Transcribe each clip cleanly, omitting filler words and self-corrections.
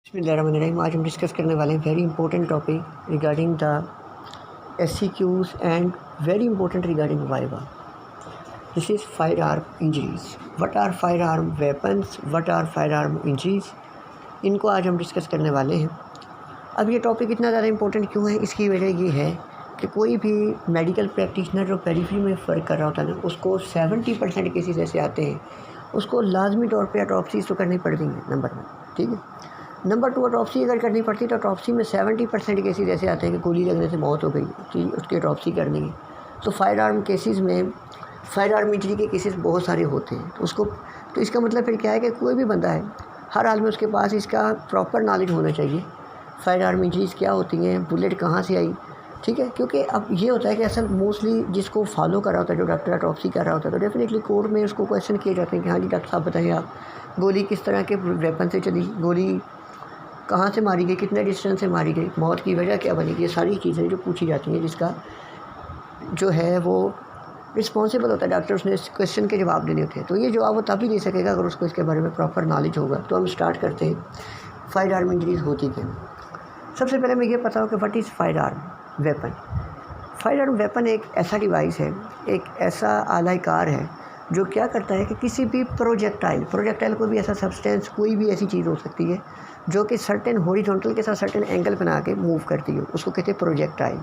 बिस्मिल्लाहिर्रहमानिर्रहीम। आज हम डिस्कस करने वाले हैं very important topic regarding the SCQs and very important regarding viva. This is firearm injuries. What are firearm weapons, what are firearm injuries, इनको आज हम डिस्कस करने वाले हैं। अब ये टॉपिक इतना ज़्यादा इंपॉर्टेंट क्यों है, इसकी वजह ये है कि कोई भी मेडिकल प्रैक्टिशनर जो पेरिफेरी में फ़र्क कर रहा होता है ना, उसको 70% केसेस ऐसे आते हैं, उसको लाजमी तौर पे ऑटोप्सीज़ तो करनी पड़ती हैं नंबर 1, ठीक है। नंबर 2, ऑटोप्सी अगर करनी पड़ती तो ऑटोप्सी में 70% केसेस ऐसे आते हैं कि गोली लगने से मौत हो गई, कि उसकी ऑटोप्सी करनी है। तो फायर आर्म केसेस में फायर आर्म इंजरी के केसेस बहुत सारे होते हैं। तो इसका मतलब फिर क्या है कि कोई भी बंदा है, हर हाल में उसके पास इसका प्रॉपर नॉलेज होना चाहिए, फायर आर्म इंजरीज़ क्या होती हैं, बुलेट कहाँ से आई, ठीक है। क्योंकि अब ये होता है कि असल मोस्टली जिसको फॉलो कर रहा होता है, जो डॉक्टर ऑटोप्सी कर रहा होता है, तो डेफिनेटली कोर्ट में उसको क्वेश्चन किए जाते हैं कि हाँ जी डॉक्टर साहब बताइए, आप गोली किस तरह के वेपन से चली, गोली कहाँ से मारी गई, कितने डिस्टेंस से मारी गई, मौत की वजह क्या बनी, ये सारी चीज़ें जो पूछी जाती हैं, जिसका जो है वो रिस्पॉन्सिबल होता है डॉक्टर, उसने इस क्वेश्चन के जवाब देने होते हैं। तो ये जवाब वो तभी दे सकेगा अगर उसको इसके बारे में प्रॉपर नॉलेज होगा। तो हम स्टार्ट करते हैं, फायर आर्म इंजरीज होती क्या। सबसे पहले मैं ये पता हो कि what is fire arm weapon. Fire arm weapon एक ऐसा डिवाइस है, एक ऐसा आला कार है जो क्या करता है कि किसी भी प्रोजेक्टाइल को भी ऐसा सब्सटेंस, कोई भी ऐसी चीज़ हो सकती है जो कि सर्टेन हॉरिजॉन्टल के साथ सर्टेन एंगल बना के मूव करती है, उसको कहते हैं प्रोजेक्टाइल,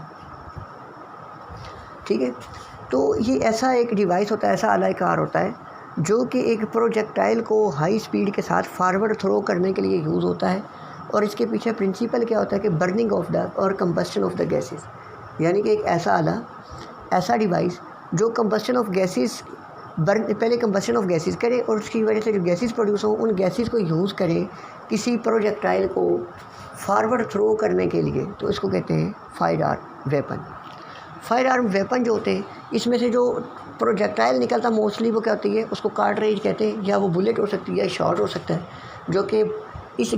ठीक है। तो ये ऐसा एक डिवाइस होता है, ऐसा आला कार होता है जो कि एक प्रोजेक्टाइल को हाई स्पीड के साथ फॉरवर्ड थ्रो करने के लिए यूज़ होता है। और इसके पीछे प्रिंसिपल क्या होता है कि बर्निंग ऑफ द और कंबस्शन ऑफ द गैसेस, यानी कि एक ऐसा डिवाइस जो कंबस्शन ऑफ गैसेस पहले कंबस्शन ऑफ गैसेस करे और उसकी वजह से जो गैसेस प्रोड्यूस हो, उन गैसेस को यूज़ करे किसी प्रोजेक्टाइल को फॉरवर्ड थ्रो करने के लिए, तो इसको कहते हैं fire arm weapon. Fire arm weapon जो होते हैं, इसमें से जो प्रोजेक्टाइल निकलता मोस्टली वो क्या होती है, उसको कार्ट्रिज कहते हैं, या वो बुलेट हो सकती है, शॉट हो सकता है, जो कि इस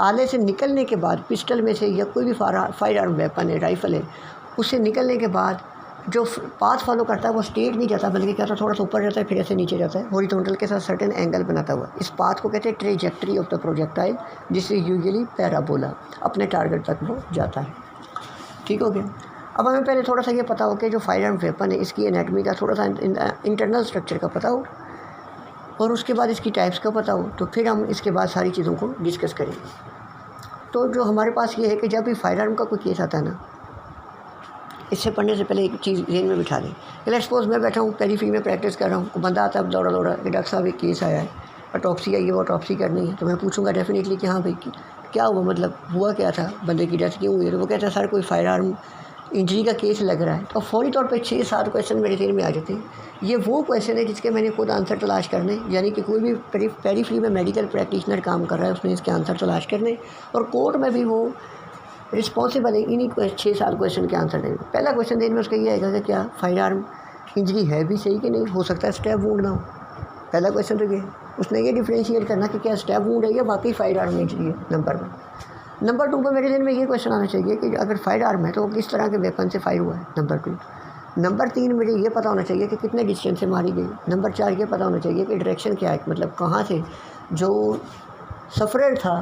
आले से निकलने के बाद, पिस्टल में से या कोई भी फायर आर्म वेपन है, राइफ़ल है, उससे निकलने के बाद जो पाथ फॉलो करता है वो स्ट्रेट नहीं जाता, बल्कि क्या होता है थोड़ा सा ऊपर जाता है, फिर ऐसे नीचे जाता है, हॉरिजॉन्टल के साथ सर्टेन एंगल बनाता हुआ। इस पाथ को कहते हैं ट्रेजेक्ट्री ऑफ द प्रोजेक्टाइल, जिससे यूजुअली पैराबोला अपने टारगेट तक वो जाता है, ठीक हो गया। अब हमें पहले थोड़ा सा ये पता हो कि जो फायर आर्म वेपन है, इसकी एनाटमी का थोड़ा सा इंटरनल स्ट्रक्चर का पता हो, और उसके बाद इसकी टाइप्स का पता हो, तो फिर हम इसके बाद सारी चीज़ों को डिस्कस करेंगे। तो जो हमारे पास ये है कि जब भी फायर आर्म का कोई केस आता है ना, इससे पढ़ने से पहले एक चीज़ ज़हन में बिठा लें। लेट्स सपोज मैं बैठा हूँ, पेरिफेरी में प्रैक्टिस कर रहा हूँ, बंदा आता है दौड़ा कि डॉक्टर साहब एक केस आया है, ऑटोप्सी आई है, वो ऑटोप्सी करनी है। तो मैं पूछूंगा डेफिनेटली कि हाँ भाई क्या हुआ, मतलब हुआ क्या था, बंदे की डेथ क्यों हुई है। तो वो कहता है सर कोई फायर आर्म इंजरी का केस लग रहा है। तो फौरी तौर पे 6-7 क्वेश्चन मेरे ज़हन में आ जाते हैं। ये वो क्वेश्चन है जिसके मैंने खुद आंसर तलाश करने, यानी कि कोई भी पेरिफेरी में मेडिकल प्रैक्टिशनर काम कर रहा है, उसने इसके आंसर तलाश करने, और कोर्ट में भी वो रिस्पॉन्सिबल है इन्हीं 6-7 क्वेश्चन के आंसर देने। पहला क्वेश्चन देने में उसका ये आएगा कि क्या फायर आर्म इंजरी है भी सही कि नहीं, हो सकता है स्टैब वूंड ना हो। पहला क्वेश्चन तो ये है, उसने ये डिफ्रेंशिएट करना कि क्या स्टैब वूंड है या बाकी फायर आर्म इंजरी है, नंबर 1। नंबर 2 पर मेरे दिन में ये क्वेश्चन आना चाहिए कि अगर फायर आर्म है तो किस तरह के वेपन से फायर हुआ है, नंबर 2। नंबर 3 मुझे ये पता होना चाहिए कि कितने डिस्टेंस से मारी गई। नंबर 4 ये पता होना चाहिए कि डायरेक्शन क्या है, मतलब कहाँ से जो सफरर था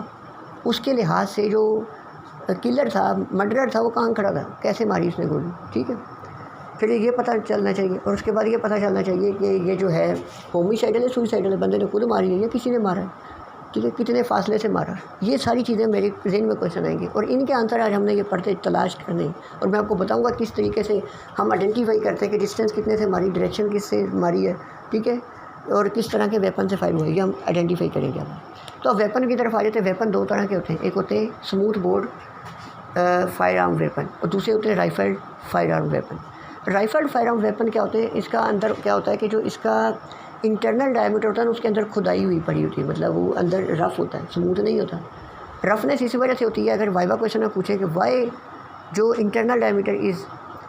उसके लिहाज से जो किलर था, मर्डरर था, वो कहाँ खड़ा था, कैसे मारी उसने गोली, ठीक है। फिर ये पता चलना चाहिए, और उसके बाद ये पता चलना चाहिए कि ये जो है होमिसाइडल है, सुइसाइडल है, बंदे ने खुद मारी है या किसी ने मारा है, ठीक है, कितने फासले से मारा। ये सारी चीज़ें मेरे ज़हन में क्वेश्चन आएंगे, और इनके आंसर आज हमने ये पढ़ते तलाश करने, और मैं आपको बताऊंगा किस तरीके से हम आइडेंटिफाई करते हैं कि डिस्टेंस कितने से मारी, डायरेक्शन किससे मारी है, ठीक है, और किस तरह के वेपन से फायर हुआ है, ये हम आइडेंटिफाई करेंगे अब। तो अब वेपन की तरफ आ जाते हैं। वेपन 2 तरह के होते हैं, एक होते हैं smooth board fire arm weapon, और दूसरे होते हैं rifled fire arm weapon. Rifled fire arm weapon क्या होते हैं, इसका अंदर क्या होता है कि जो इसका इंटरनल डायमीटर होता है उसके अंदर खुदाई हुई पड़ी होती है, मतलब वो अंदर रफ़ होता है, स्मूथ नहीं होता। रफनेस इसी वजह से होती है, अगर वाइवा क्वेश्चन में पूछे कि वाई जो इंटरनल डायमीटर इज़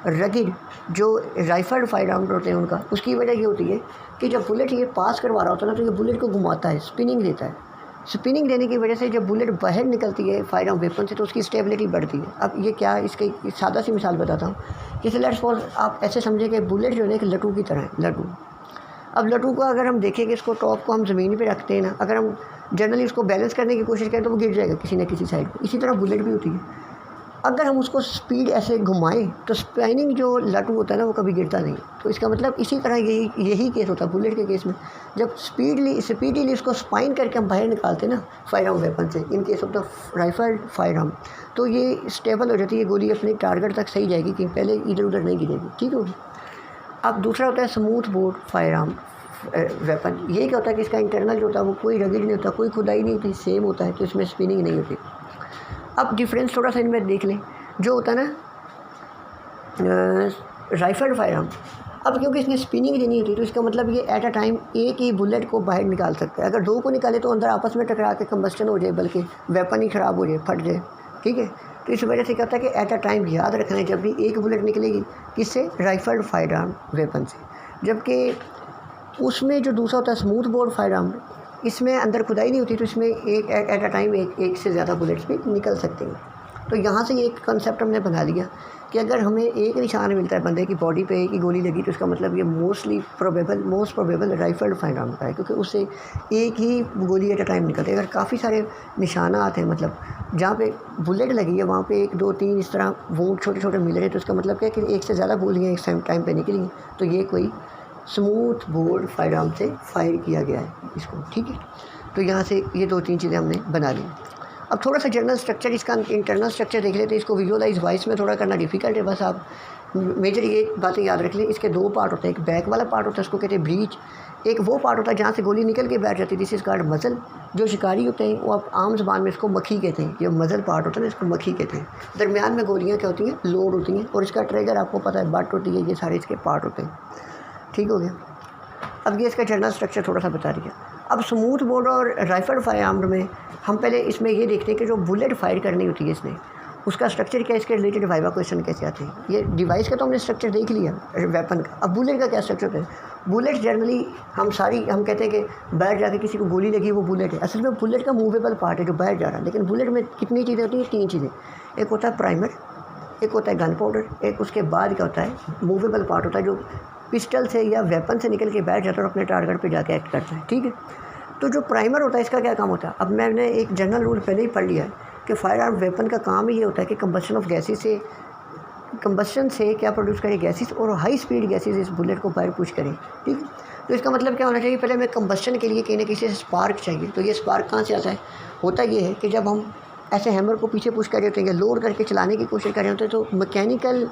रगिड, जो राइफल्ड फायर आर्म होते हैं उनका, उसकी वजह ये होती है कि जब बुलेट ये पास करवा रहा होता है ना, तो ये बुलेट को घुमाता है, स्पिनिंग देता है। स्पिनिंग देने की वजह से जब बुलेट बाहर निकलती है फायर आर्म वेपन से, तो उसकी स्टेबिलिटी बढ़ती है। अब ये क्या, इसके सादा सी मिसाल बताता हूँ। जैसे लेट्स सपोज आप ऐसे समझे कि बुलेट जो है एक लट्टू की तरह है, लट्टू। अब लट्टू को अगर हम देखें कि इसको टॉप को हम ज़मीन पे रखते हैं ना, अगर हम जनरली उसको बैलेंस करने की कोशिश करें तो वो गिर जाएगा किसी न किसी साइड पे। इसी तरह बुलेट भी होती है, अगर हम उसको स्पीड ऐसे घुमाएं तो स्पाइनिंग जो लटू होता है ना वो कभी गिरता नहीं। तो इसका मतलब इसी तरह यही केस होता है बुलेट के केस में, जब स्पीडीली उसको स्पाइन करके हम बाहर निकालते हैं ना फायर आर्म वेपन से, in case of the rifle fire arm, तो ये स्टेबल हो जाती है, गोली अपने टारगेट तक सही जाएगी कि पहले इधर उधर नहीं गिरेगी, ठीक होगी। अब दूसरा होता है smooth bore fire arm weapon. ये क्या होता है कि इसका इंटरनल जो होता है वो कोई रगड़ नहीं होता, कोई खुदाई नहीं होती, सेम होता है, तो इसमें स्पिनिंग नहीं होती। अब डिफरेंस थोड़ा सा इनमें देख लें, जो होता है ना राइफल फायर आर्म, अब क्योंकि इसमें स्पिनिंग नहीं होती तो इसका मतलब ये एट अ टाइम एक ही बुलेट को बाहर निकाल सकता है। अगर दो को निकाले तो अंदर आपस में टकरा के कंबस्टन हो जाए, बल्कि वेपन ही ख़राब हो जाए, फट जाए, ठीक है। तो इस वजह से क्या होता है कि एट अ टाइम याद रखना है, जब भी एक बुलेट निकलेगी किससे, राइफल फायर आर्म वेपन से, जबकि उसमें जो दूसरा होता है स्मूथ बोर फायर आर्म, इसमें अंदर खुदाई नहीं होती, तो इसमें एक एट अ टाइम एक से ज़्यादा बुलेट्स भी निकल सकते हैं। तो यहाँ से एक कंसेप्ट हमने बना लिया कि अगर हमें एक निशान मिलता है बंदे की बॉडी पे, एक ही गोली लगी, तो इसका मतलब ये most probable rifle fire arm का है, क्योंकि उससे एक ही गोली एट अ टाइम निकलती है। अगर काफ़ी सारे निशाना आते हैं, मतलब जहाँ पे बुलेट लगी है वहाँ पे 1 2 3 इस तरह वो छोटे छोटे मिल रहे हैं, तो इसका मतलब क्या है कि एक से ज़्यादा गोलियाँ एक सेम टाइम पर निकली, तो ये कोई स्मूथ बोर फायर आर्म से फायर किया गया है इसको, ठीक है। तो यहाँ से ये 2-3 चीज़ें हमने बना ली। अब थोड़ा सा जनरल स्ट्रक्चर, इसका इंटरनल स्ट्रक्चर देख लेते हैं। इसको विजुअलाइज वॉइस में थोड़ा करना डिफिकल्ट है, बस आप मेजर ये बातें याद रख लें। इसके 2 पार्ट होते हैं, एक बैक वाला पार्ट होता है, उसको कहते हैं ब्रीच, एक वो पार्ट होता है जहाँ से गोली निकल के बैठ जाती है, दिस इज़ कॉल्ड मसल। जो शिकारी होते हैं वो आप आम ज़बान में इसको मक्खी कहते हैं, ये मसल पार्ट होता है ना, इसको मक्खी कहते हैं। दरमियान में गोलियाँ क्या होती हैं, लोड होती हैं, और इसका ट्रिगर आपको पता है बट होती है, ये सारे इसके पार्ट होते हैं, ठीक हो गया। अब ये इसका जनरल स्ट्रक्चर थोड़ा सा बता दिया। अब स्मूथ बोर और राइफल फायर आर्म में हम पहले इसमें ये देखते हैं कि जो बुलेट फायर करनी होती है इसमें, उसका स्ट्रक्चर क्या है, इसके रिलेटेड वाइवा क्वेश्चन कैसे आते हैं। ये डिवाइस का तो हमने स्ट्रक्चर देख लिया वेपन का, अब बुलेट का क्या स्ट्रक्चर है। बुलेट जनरली हम कहते हैं कि बाहर जाके किसी को गोली लगी वो बुलेट है, असल में बुलेट का मूवेबल पार्ट है जो बाहर जा रहा है। लेकिन बुलेट में कितनी चीज़ें होती हैं, 3 चीज़ें, एक होता है प्राइमर, एक होता है गन पाउडर, एक उसके बाद क्या होता है मूवेबल पार्ट होता है जो पिस्टल से या वेपन से निकल के बैठ जाता है और अपने टारगेट पे जाके एक्ट करता है, ठीक है। तो जो प्राइमर होता है इसका क्या काम होता है, अब मैंने एक जनरल रूल पहले ही पढ़ लिया है कि फायर आर्म वेपन का काम ही ये होता है कि कंबस्शन से क्या प्रोड्यूस करे, गैसेस, और हाई स्पीड गैसेस इस बुलेट को बाहर पुश करें, ठीक है। तो इसका मतलब क्या होना चाहिए, पहले हमें कंबस्शन के लिए कहीं ना कहीं से स्पार्क चाहिए। तो ये स्पार्क कहाँ से आता है, होता ये है कि जब हम ऐसे हैमर को पीछे पुश कर रहे होते हैं या लोड करके चलाने की कोशिश कर रहे होते हैं, तो mechanical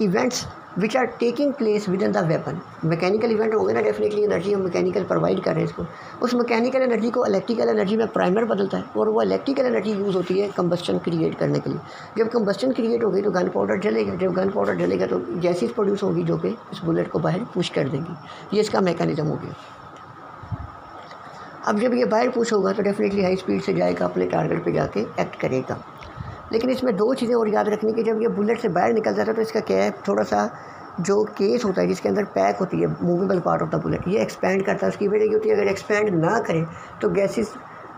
events which are taking place within the weapon, mechanical event हो गए ना, डेफिनेटली एनर्जी हम मैकेनिकल प्रोवाइड कर रहे हैं इसको, उस मैकेनिकल एनर्जी को इलेक्ट्रिकल एनर्जी में प्राइमर बदलता है, और वो इलेक्ट्रिकल एनर्जी यूज़ होती है कंबस्शन क्रिएट करने के लिए। जब कंबस्शन क्रिएट होगी तो गन पाउडर जलेगा, जब गन पाउडर जलेगा तो गैसेस प्रोड्यूस होगी जो कि इस बुलेट को बाहर पुश कर देंगी। ये इसका मैकेनिज्म हो गया। अब जब ये बाहर पुश होगा तो डेफिनेटली हाई स्पीड से जाएगा, अपने टारगेट पे जाके एक्ट करेगा। लेकिन इसमें 2 चीज़ें और याद रखनी कि जब ये बुलेट से बाहर निकल जाता है तो इसका क्या है, थोड़ा सा जो केस होता है जिसके अंदर पैक होती है movable part of the bullet, ये एक्सपैंड करता है। उसकी वजह ये होती है अगर एक्सपैंड ना करे तो गैसेस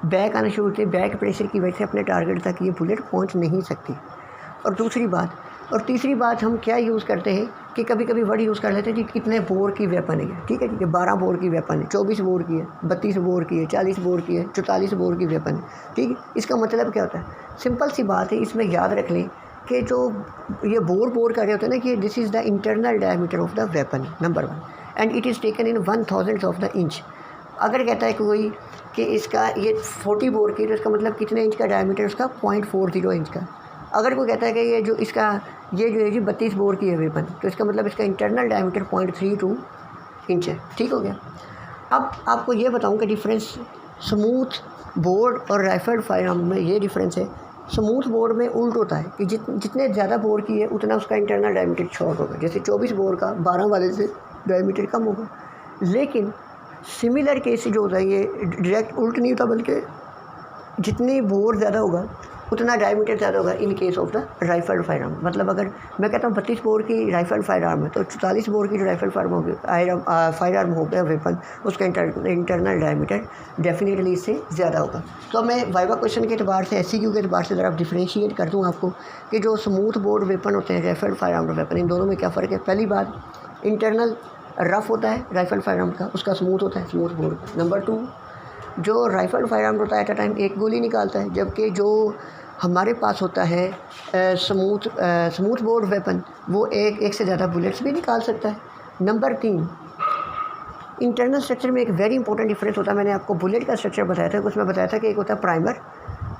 बैक आना शुरू होती है, बैक प्रेशर की वजह से अपने टारगेट तक ये बुलेट पहुंच नहीं सकती। और तीसरी बात हम क्या यूज़ करते हैं कि कभी कभी वर्ड यूज़ कर लेते हैं कि कितने बोर की वेपन है, ठीक है, 12 बोर की वेपन है, 24 बोर की है, 32 बोर की है, 40 बोर की है, 44 बोर की वेपन है, ठीक है। इसका मतलब क्या होता है, सिंपल सी बात है, इसमें याद रख लें कि जो ये बोर कर रहे होते हैं ना कि this is the internal diameter of the weapon, number 1, and it is taken in 1/1000 of the inch. अगर कहता है कोई कि इसका ये 40 बोर की, तो इसका मतलब कितने इंच का डायमीटर, उसका 0.40 इंच का। अगर कोई कहता है कि ये जो है जी 32 बोर की है वेपन, तो इसका मतलब इसका इंटरनल डायमीटर 0.32 इंच है, ठीक हो गया। अब आपको ये बताऊं कि डिफरेंस स्मूथ बोर और राइफल फायर आर्म में ये डिफरेंस है। स्मूथ बोर में उल्ट होता है कि जितने ज़्यादा बोर की है उतना उसका इंटरनल डायमीटर शॉर्ट होगा। जैसे 24 बोर का 12 वाले से डायमीटर कम होगा। लेकिन सिमिलर केस जो होता है ये डायरेक्ट उल्ट नहीं होता, बल्कि जितनी बोर ज़्यादा होगा उतना डायमीटर ज़्यादा होगा in case of the rifle fire arm. मतलब अगर मैं कहता हूँ 32 बोर की राइफल फायर आर्म है तो 44 बोर की जो राइफल फायर आर्म हो गया वेपन, उसका इंटरनल डायमीटर डेफिनेटली इससे ज़्यादा होगा। तो मैं वाइवा क्वेश्चन के अतबार से, SCQ के अतबार से ज़रा डिफ्रेंशिएट कर दूँ आपको कि जो स्मूथ बोर वेपन होते हैं, राइफल फायर आर्म वेपन, इन दोनों में क्या फ़र्क है। पहली बात, इंटरनल रफ़ होता है राइफल फायर आर्म का, उसका स्मूथ होता है, स्मूथ बोर। नंबर 2, जो राइफल फायर आर्म होता है एट अ टाइम एक गोली निकालता है, जबकि जो हमारे पास होता है स्मूथ बोर्ड वेपन वो एक से ज़्यादा बुलेट्स भी निकाल सकता है। नंबर 3, इंटरनल स्ट्रक्चर में एक वेरी इंपॉर्टेंट डिफरेंस होता है। मैंने आपको बुलेट का स्ट्रक्चर बताया था, उसमें बताया था कि एक होता है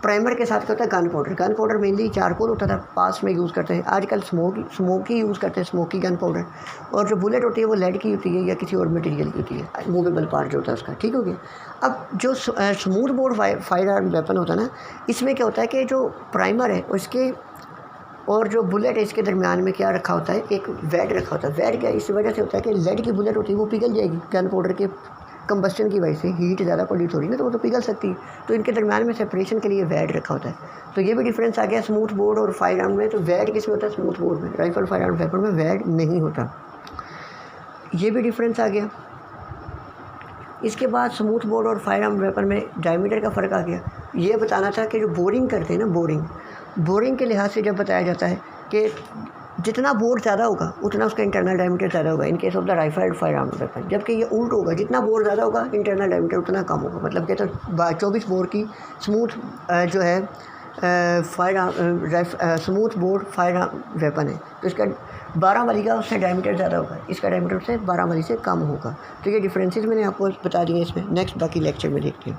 प्राइमर के साथ क्या होता है गन पाउडर मेनली चारकोल होता था, पास में यूज़ करते हैं, आजकल स्मोकी यूज़ करते हैं, स्मोकी गन पाउडर। और जो बुलेट होती है वो लेड की होती है या किसी और मटेरियल की होती है, मूवेबल पार्ट जो होता है उसका, ठीक हो गया। अब जो smooth board fire arm weapon होता है ना, इसमें क्या होता है कि जो प्राइमर है उसके और जो बुलेट है इसके दरमियान में क्या रखा होता है, एक वैड रखा होता है। वैड क्या इस वजह से होता है कि लेड की बुलेट होती है वो पिघल जाएगी गन पाउडर के कंबस्टन की वजह से, हीट ज़्यादा प्रोड्यूस हो रही है ना, तो वो तो पिघल सकती है, तो इनके दरमियान में सेपरेशन के लिए वैड रखा होता है। तो ये भी डिफरेंस आ गया स्मूथ बोर्ड और फायर आर्म में। तो वैड किस में होता है, स्मूथ बोर्ड में। राइफल फायर आर्म वेपन में वैड नहीं होता, ये भी डिफरेंस आ गया। इसके बाद स्मूथ बोर्ड और फायर आर्म वेपन में डायमीटर का फ़र्क आ गया। ये बताना था कि जो बोरिंग करते हैं ना, बोरिंग के लिहाज से जब बताया जाता है कि जितना बोर ज़्यादा होगा उतना उसका इंटरनल डायमीटर ज़्यादा होगा in case of the rifle fire arm weapon, जबकि ये उल्ट होगा, जितना बोर ज़्यादा होगा इंटरनल डायमीटर उतना कम होगा। मतलब कि तो 24 बोर की स्मूथ जो है smooth board fire arm weapon है, तो इसका 12 वाली का उससे डायमीटर ज़्यादा होगा, इसका डायमीटर से 12 वाली से कम होगा। तो ये डिफरेंसेस मैंने आपको बता दिए इसमें। नेक्स्ट बाकी लेक्चर में देखते हैं।